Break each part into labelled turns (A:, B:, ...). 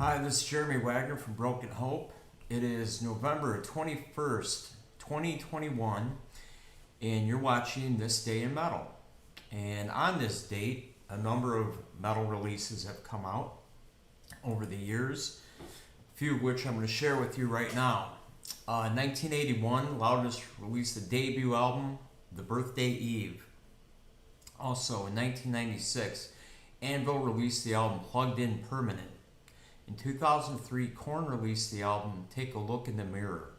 A: Hi, this is Jeremy Wagner from Broken Hope. It is November 21st, 2021, and you're watching This Day in Metal. And on this date, a number of metal releases have come out over the years, a few of which I'm going to share with you right now. In 1981, Loudness released the debut album, The Birthday Eve. Also, in 1996, Anvil released the album Plugged In Permanent. In 2003, Korn released the album Take a Look in the Mirror.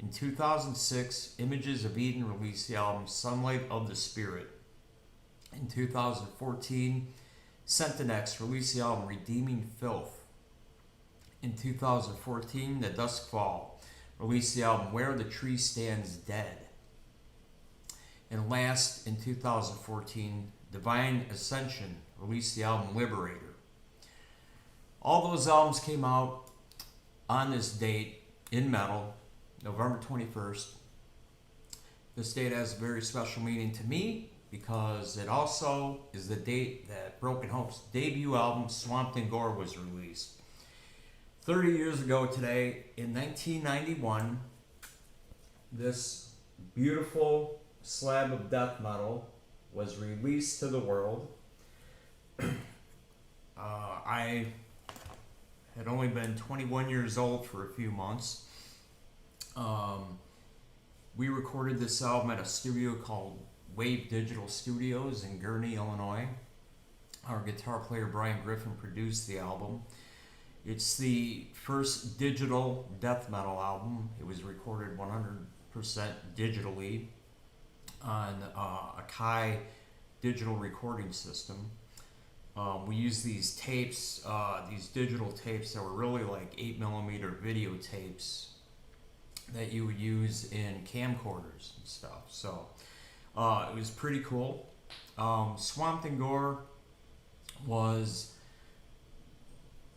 A: In 2006, Images of Eden released the album Sunlight of the Spirit. In 2014, Sentinex released the album Redeeming Filth. In 2014, The Duskfall released the album Where the Tree Stands Dead. And last, in 2014, Divine Ascension released the album Liberator. All those albums came out on this date in metal, November 21st. This date has a very special meaning to me because it also is the date that Broken Hope's debut album, Swamped in Gore, was released. 30 years ago today, in 1991, this beautiful slab of death metal was released to the world. I had only been 21 years old for a few months. We recorded this album at a studio called Wave Digital Studios in Gurnee, Illinois. Our guitar player Brian Griffin produced the album. It's the first digital death metal album. It was recorded 100% digitally on a Kai digital recording system. We used these tapes, these digital tapes that were really like 8mm videotapes that you would use in camcorders and stuff. So it was pretty cool. Swamped in Gore was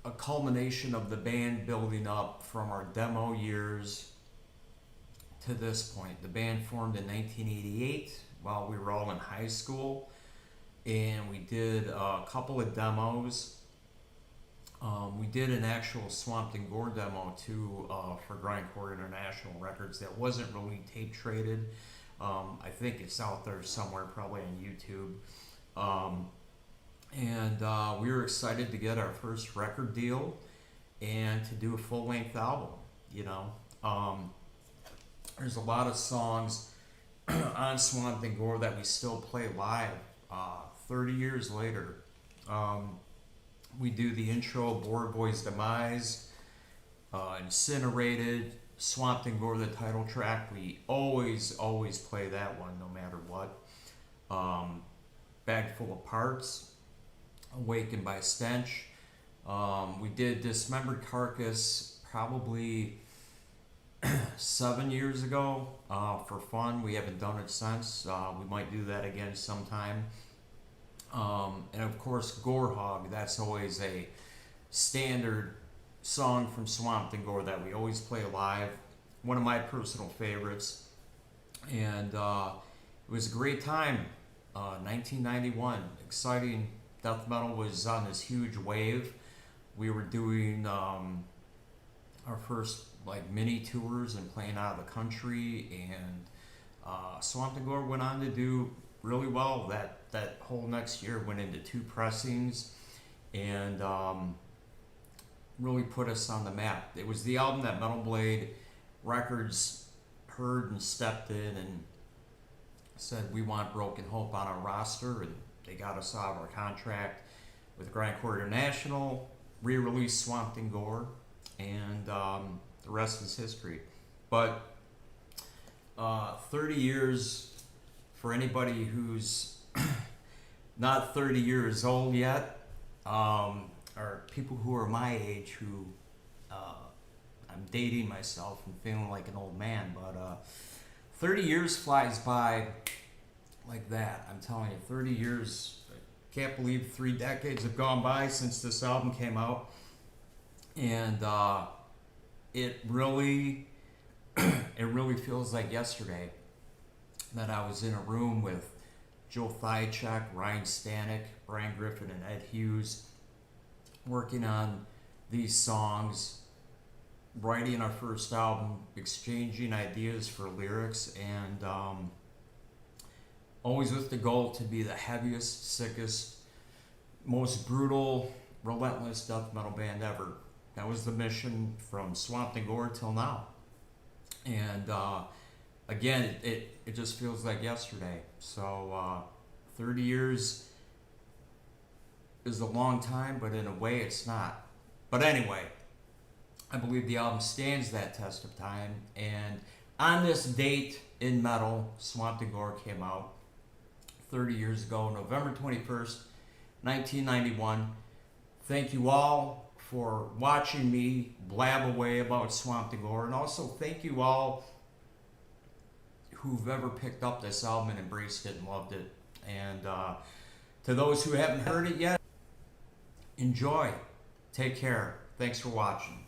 A: a culmination of the band building up from our demo years to this point. The band formed in 1988 while we were all in high school. And we did a couple of demos. We did an actual Swamped in Gore demo too for Grindcore International Records that wasn't really tape traded. I think it's out there somewhere, probably on YouTube. And we were excited to get our first record deal and to do a full-length album. There's a lot of songs on Swamped in Gore that we still play live. 30 years later, we do the intro, Bored Boy's Demise, Incinerated, Swamped in Gore, the title track. We always play that one no matter what. Bag Full of Parts, Awakened by Stench. We did Dismembered Carcass probably 7 years ago for fun. We haven't done it since. We might do that again sometime. And of course, Gore Hog, that's always a standard song from Swamped in Gore that we always play live. One of my personal favorites. And it was a great time. 1991, exciting. Death metal was on this huge wave. We were doing our first mini tours and playing out of the country, and Swamped in Gore went on to do really well. That whole next year went into 2 pressings and really put us on the map. It was the album that Metal Blade Records heard and stepped in and said, we want Broken Hope on our roster, and they got us out of our contract with Grindcore International, re-released Swamped in Gore, and the rest is history. But 30 years, for anybody who's not 30 years old yet, or people who are my age who I'm dating myself and feeling like an old man, but 30 years flies by like that. I'm telling you, 30 years, I can't believe 3 decades have gone by since this album came out. And it really feels like yesterday that I was in a room with Joe Thychek, Ryan Stanek, Brian Griffin, and Ed Hughes working on these songs, writing our first album, exchanging ideas for lyrics, and always with the goal to be the heaviest, sickest, most brutal, relentless death metal band ever. That was the mission from Swamp to Gore till now. And again, it just feels like yesterday. So 30 years is a long time, but in a way it's not. But anyway, I believe the album stands that test of time. And on this date in metal, Swamp to Gore came out 30 years ago, November 21st, 1991. Thank you all for watching me blab away about Swamp to Gore, and also thank you all who've ever picked up this album and embraced it and loved it. And to those who haven't heard it yet, enjoy. Take care. Thanks for watching.